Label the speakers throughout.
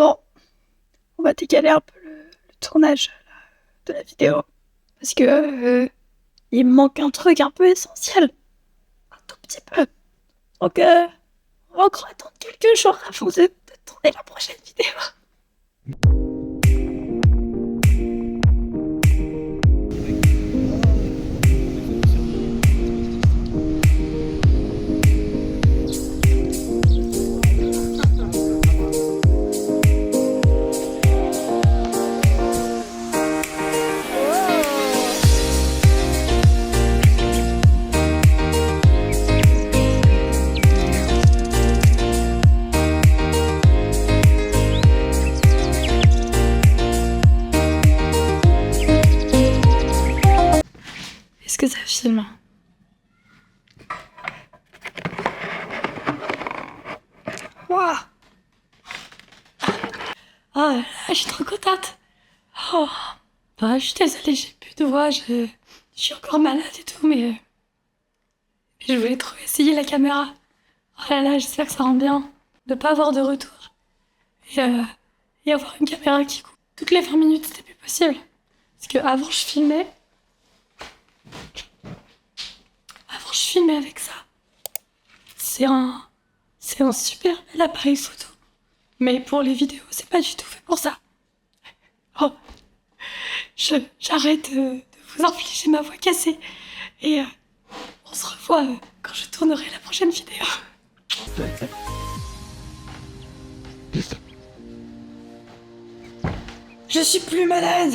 Speaker 1: Bon, on va décaler un peu le tournage de la vidéo. Parce que il me manque un truc un peu essentiel. Un tout petit peu. Donc, on va encore attendre quelques jours avant de tourner la prochaine vidéo. Est-ce que ça filme? Waouh! Oh là, je suis trop contente. Oh, bah, je suis désolée, j'ai plus de voix, je suis encore malade et tout, mais je voulais trop essayer la caméra. Oh là là, j'espère que ça rend bien de pas avoir de retour. Et avoir une caméra qui coupe toutes les 20 minutes, c'était plus possible. Parce que avant je filmais avec ça. C'est un super bel appareil photo. Mais pour les vidéos, c'est pas du tout fait pour ça. Oh, j'arrête de vous infliger ma voix cassée. Et on se revoit quand je tournerai la prochaine vidéo. Je suis plus malade.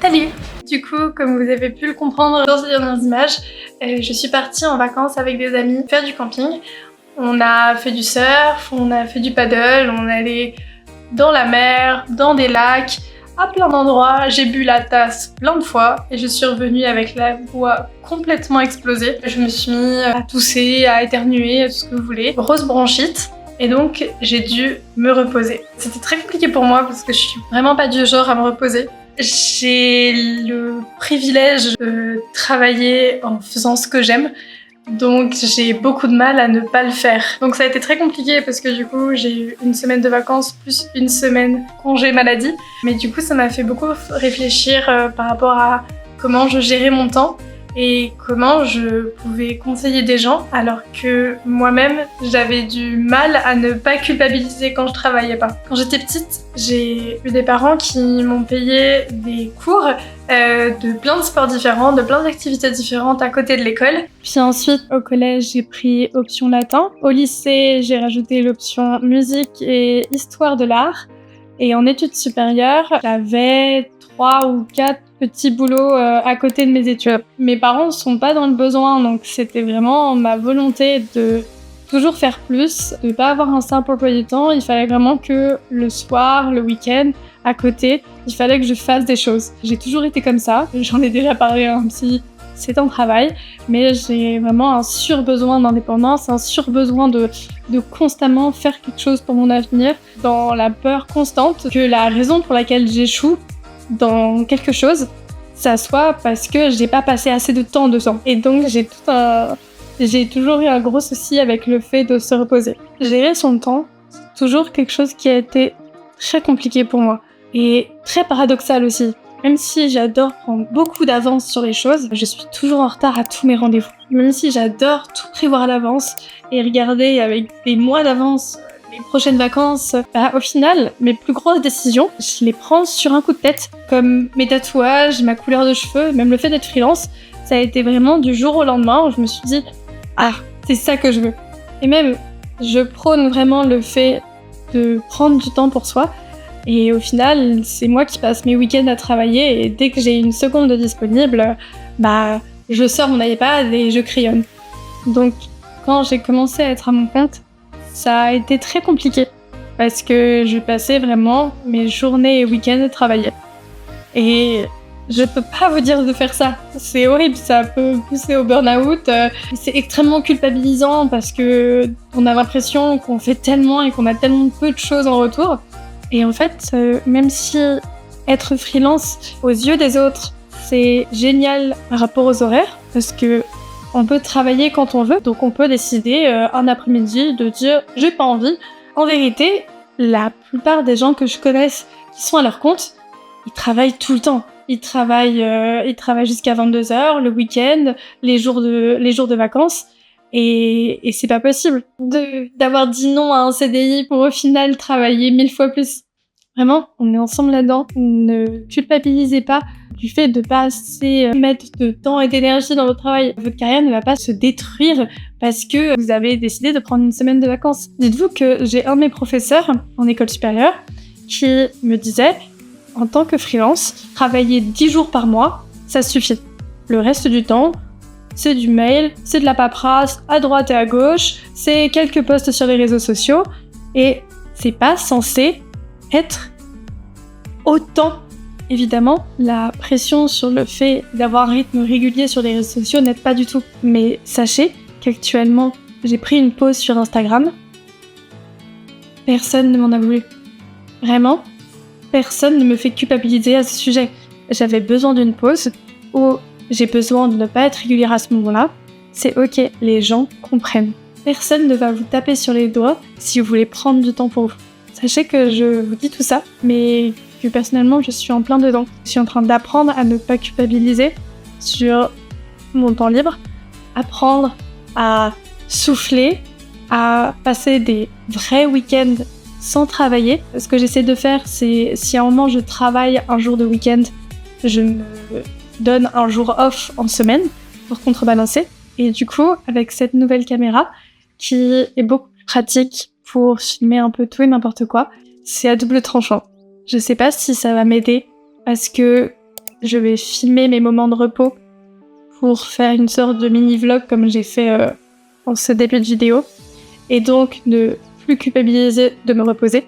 Speaker 1: Salut! Du coup, comme vous avez pu le comprendre dans ces dernières images, je suis partie en vacances avec des amis faire du camping. On a fait du surf, on a fait du paddle, on est allé dans la mer, dans des lacs, à plein d'endroits. J'ai bu la tasse plein de fois et je suis revenue avec la voix complètement explosée. Je me suis mis à tousser, à éternuer, tout ce que vous voulez. Grosse bronchite. Et donc, j'ai dû me reposer. C'était très compliqué pour moi parce que je suis vraiment pas du genre à me reposer. J'ai le privilège de travailler en faisant ce que j'aime, donc j'ai beaucoup de mal à ne pas le faire. Donc ça a été très compliqué parce que du coup j'ai eu une semaine de vacances plus une semaine congé maladie, mais du coup ça m'a fait beaucoup réfléchir par rapport à comment je gérais mon temps et comment je pouvais conseiller des gens alors que moi-même j'avais du mal à ne pas culpabiliser quand je travaillais pas. Quand j'étais petite, j'ai eu des parents qui m'ont payé des cours de plein de sports différents, de plein d'activités différentes à côté de l'école. Puis ensuite, au collège, j'ai pris option latin. Au lycée, j'ai rajouté l'option musique et histoire de l'art. Et en études supérieures, j'avais 3 ou 4 petits boulots à côté de mes études. Mes parents ne sont pas dans le besoin, donc c'était vraiment ma volonté de toujours faire plus, de pas avoir un simple emploi du temps. Il fallait vraiment que le soir, le week-end, à côté, il fallait que je fasse des choses. J'ai toujours été comme ça. J'en ai déjà parlé un petit, c'est un travail, mais j'ai vraiment un surbesoin d'indépendance, un surbesoin de constamment faire quelque chose pour mon avenir, dans la peur constante que la raison pour laquelle j'échoue dans quelque chose, ça soit parce que j'ai pas passé assez de temps dedans. Et donc j'ai toujours eu un gros souci avec le fait de se reposer. Gérer son temps, c'est toujours quelque chose qui a été très compliqué pour moi. Et très paradoxal aussi. Même si j'adore prendre beaucoup d'avance sur les choses, je suis toujours en retard à tous mes rendez-vous. Même si j'adore tout prévoir à l'avance et regarder avec des mois d'avance les prochaines vacances, au final, mes plus grosses décisions, je les prends sur un coup de tête. Comme mes tatouages, ma couleur de cheveux, même le fait d'être freelance, ça a été vraiment du jour au lendemain où je me suis dit « Ah, c'est ça que je veux ». Et même, je prône vraiment le fait de prendre du temps pour soi. Et au final, c'est moi qui passe mes week-ends à travailler et dès que j'ai une seconde de disponible, je sors mon iPad et je crayonne. Donc, quand j'ai commencé à être à mon compte, ça a été très compliqué parce que je passais vraiment mes journées et week-ends à travailler. Et je peux pas vous dire de faire ça. C'est horrible, ça peut pousser au burn-out. C'est extrêmement culpabilisant parce que on a l'impression qu'on fait tellement et qu'on a tellement peu de choses en retour. Et en fait, même si Être freelance aux yeux des autres, c'est génial par rapport aux horaires parce que on peut travailler quand on veut, donc on peut décider un après-midi de dire j'ai pas envie. En vérité, la plupart des gens que je connaisse qui sont à leur compte, ils travaillent tout le temps. Ils travaillent jusqu'à 22h, le week-end, les jours de vacances. Et c'est pas possible d'avoir dit non à un CDI pour au final travailler 1000 fois plus. Vraiment, on est ensemble là-dedans. Ne culpabilisez pas du fait de pas assez mettre de temps et d'énergie dans votre travail. Votre carrière ne va pas se détruire parce que vous avez décidé de prendre une semaine de vacances. Dites-vous que j'ai un de mes professeurs en école supérieure qui me disait, en tant que freelance, travailler 10 jours par mois, ça suffit. Le reste du temps, c'est du mail, c'est de la paperasse à droite et à gauche, c'est quelques posts sur les réseaux sociaux et c'est pas censé être autant. Évidemment, la pression sur le fait d'avoir un rythme régulier sur les réseaux sociaux n'aide pas du tout. Mais sachez qu'actuellement, j'ai pris une pause sur Instagram. Personne ne m'en a voulu. Vraiment, personne ne me fait culpabiliser à ce sujet. J'avais besoin d'une pause où j'ai besoin de ne pas être régulière à ce moment-là. C'est ok, les gens comprennent. Personne ne va vous taper sur les doigts si vous voulez prendre du temps pour vous. Sachez que je vous dis tout ça, mais que personnellement, je suis en plein dedans. Je suis en train d'apprendre à ne pas culpabiliser sur mon temps libre, apprendre à souffler, à passer des vrais week-ends sans travailler. Ce que j'essaie de faire, c'est si à un moment je travaille un jour de week-end, je me donne un jour off en semaine pour contrebalancer. Et du coup, avec cette nouvelle caméra, qui est beaucoup plus pratique pour filmer un peu tout et n'importe quoi, c'est à double tranchant. Je sais pas si ça va m'aider parce que je vais filmer mes moments de repos pour faire une sorte de mini-vlog comme j'ai fait en ce début de vidéo et donc ne plus culpabiliser de me reposer.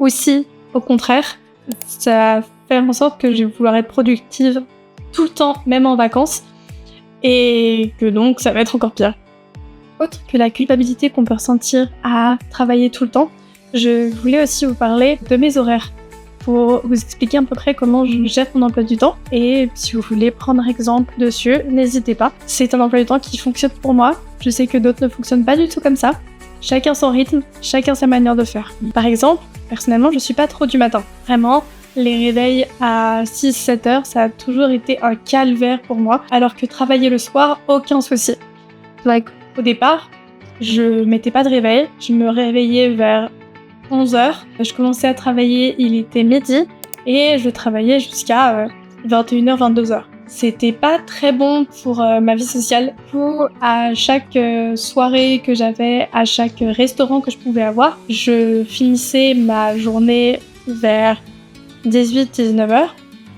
Speaker 1: Ou si, au contraire, ça va faire en sorte que je vais vouloir être productive tout le temps, même en vacances, et que donc ça va être encore pire. Autre que la culpabilité qu'on peut ressentir à travailler tout le temps, je voulais aussi vous parler de mes horaires pour vous expliquer à peu près comment je gère mon emploi du temps et si vous voulez prendre exemple dessus, n'hésitez pas. C'est un emploi du temps qui fonctionne pour moi, je sais que d'autres ne fonctionnent pas du tout comme ça. Chacun son rythme, chacun sa manière de faire. Par exemple, personnellement, je suis pas trop du matin. Vraiment, les réveils à 6-7 heures, ça a toujours été un calvaire pour moi, alors que travailler le soir, aucun souci. Donc, au départ, je mettais pas de réveil, je me réveillais vers 11h, je commençais à travailler, il était midi, et je travaillais jusqu'à 21h, 22h. C'était pas très bon pour ma vie sociale. Pour à chaque soirée que j'avais, à chaque restaurant que je pouvais avoir, je finissais ma journée vers 18-19h.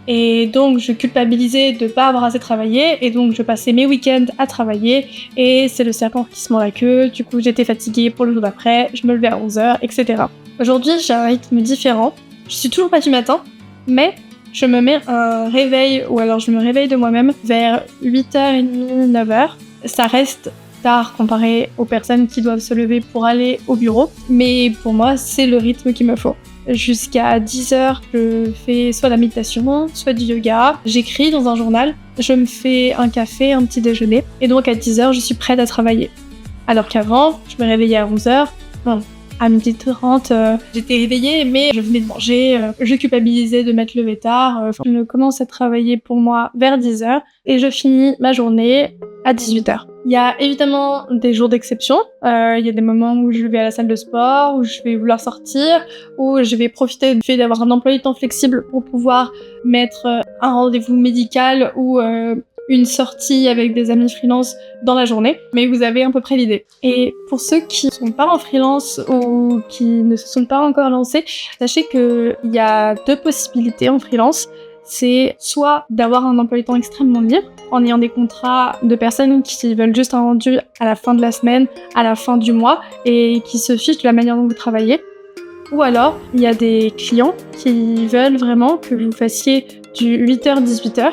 Speaker 1: Et donc je culpabilisais de pas avoir assez travaillé, et donc je passais mes week-ends à travailler, et c'est le serpent qui se mord la queue, du coup j'étais fatiguée pour le jour d'après, je me levais à 11h, etc. Aujourd'hui j'ai un rythme différent, je suis toujours pas du matin, mais je me mets un réveil, ou alors je me réveille de moi-même vers 8h30, 9h. Ça reste tard comparé aux personnes qui doivent se lever pour aller au bureau, mais pour moi c'est le rythme qu'il me faut. Jusqu'à 10h, je fais soit la méditation, soit du yoga, j'écris dans un journal, je me fais un café, un petit déjeuner, et donc à 10h, je suis prête à travailler. Alors qu'avant, je me réveillais à 11h, bon, à 12h30, j'étais réveillée, mais je venais de manger, je culpabilisais de m'être levée tard, je commence à travailler pour moi vers 10h, et je finis ma journée à 18h. Il y a évidemment des jours d'exception, il y a des moments où je vais à la salle de sport, où je vais vouloir sortir, où je vais profiter du fait d'avoir un emploi du temps flexible pour pouvoir mettre un rendez-vous médical ou une sortie avec des amis freelance dans la journée, mais vous avez à peu près l'idée. Et pour ceux qui ne sont pas en freelance ou qui ne se sont pas encore lancés, sachez qu'il y a deux possibilités en freelance. C'est soit d'avoir un emploi du temps extrêmement libre, en ayant des contrats de personnes qui veulent juste un rendu à la fin de la semaine, à la fin du mois, et qui se fichent de la manière dont vous travaillez. Ou alors, il y a des clients qui veulent vraiment que vous fassiez du 8h-18h,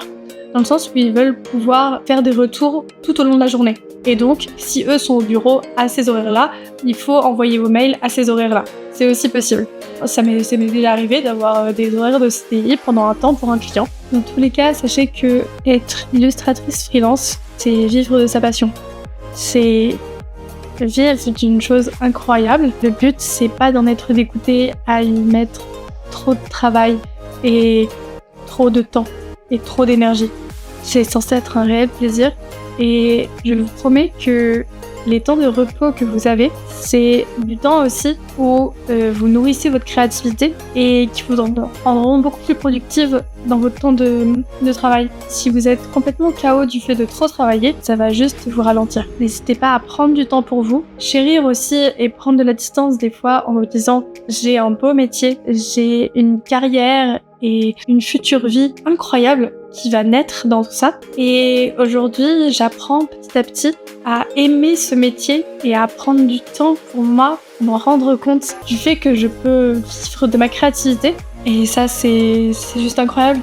Speaker 1: dans le sens où ils veulent pouvoir faire des retours tout au long de la journée. Et donc, si eux sont au bureau à ces horaires-là, il faut envoyer vos mails à ces horaires-là. C'est aussi possible. Ça m'est déjà arrivé d'avoir des horaires de CDI pendant un temps pour un client. Dans tous les cas, sachez que être illustratrice freelance, c'est vivre de sa passion. C'est vivre d'une chose incroyable. Le but, c'est pas d'en être dégoûté à y mettre trop de travail et trop de temps et trop d'énergie. C'est censé être un réel plaisir et je vous promets que les temps de repos que vous avez, c'est du temps aussi où vous nourrissez votre créativité et qui vous rendront beaucoup plus productive dans votre temps de travail. Si vous êtes complètement KO du fait de trop travailler, ça va juste vous ralentir. N'hésitez pas à prendre du temps pour vous, chérir aussi et prendre de la distance des fois en vous disant « j'ai un beau métier, j'ai une carrière et une future vie incroyable qui va naître dans tout ça. Et aujourd'hui, j'apprends petit à petit à aimer ce métier et à prendre du temps pour moi, pour me rendre compte du fait que je peux vivre de ma créativité. Et ça, c'est juste incroyable.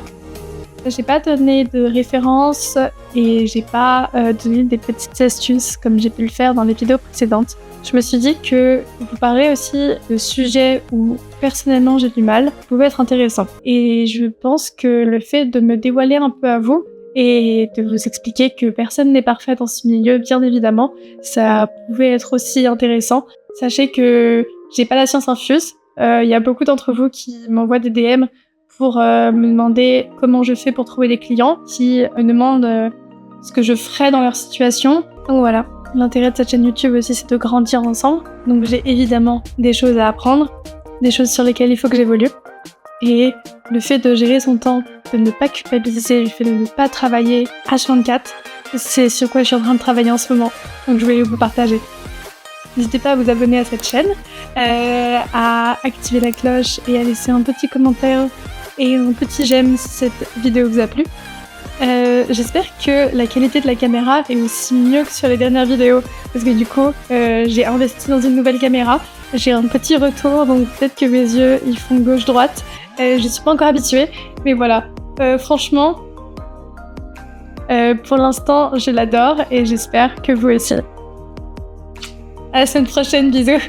Speaker 1: J'ai pas donné de références et j'ai pas donné des petites astuces comme j'ai pu le faire dans les vidéos précédentes. Je me suis dit que vous parler aussi de sujets où personnellement j'ai du mal pouvait être intéressant. Et je pense que le fait de me dévoiler un peu à vous et de vous expliquer que personne n'est parfait dans ce milieu, bien évidemment, ça pouvait être aussi intéressant. Sachez que j'ai pas la science infuse. Il y a beaucoup d'entre vous qui m'envoient des DM pour me demander comment je fais pour trouver des clients, qui me demandent ce que je ferais dans leur situation. Donc voilà. L'intérêt de cette chaîne YouTube aussi, c'est de grandir ensemble. Donc j'ai évidemment des choses à apprendre, des choses sur lesquelles il faut que j'évolue. Et le fait de gérer son temps, de ne pas culpabiliser, le fait de ne pas travailler H24, c'est sur quoi je suis en train de travailler en ce moment. Donc je voulais vous partager. N'hésitez pas à vous abonner à cette chaîne, à activer la cloche et à laisser un petit commentaire et un petit j'aime si cette vidéo vous a plu. J'espère que la qualité de la caméra est aussi mieux que sur les dernières vidéos parce que du coup j'ai investi dans une nouvelle caméra, j'ai un petit retour donc peut-être que mes yeux ils font gauche-droite, je suis pas encore habituée mais voilà, franchement pour l'instant je l'adore et j'espère que vous aussi. À la semaine prochaine, bisous.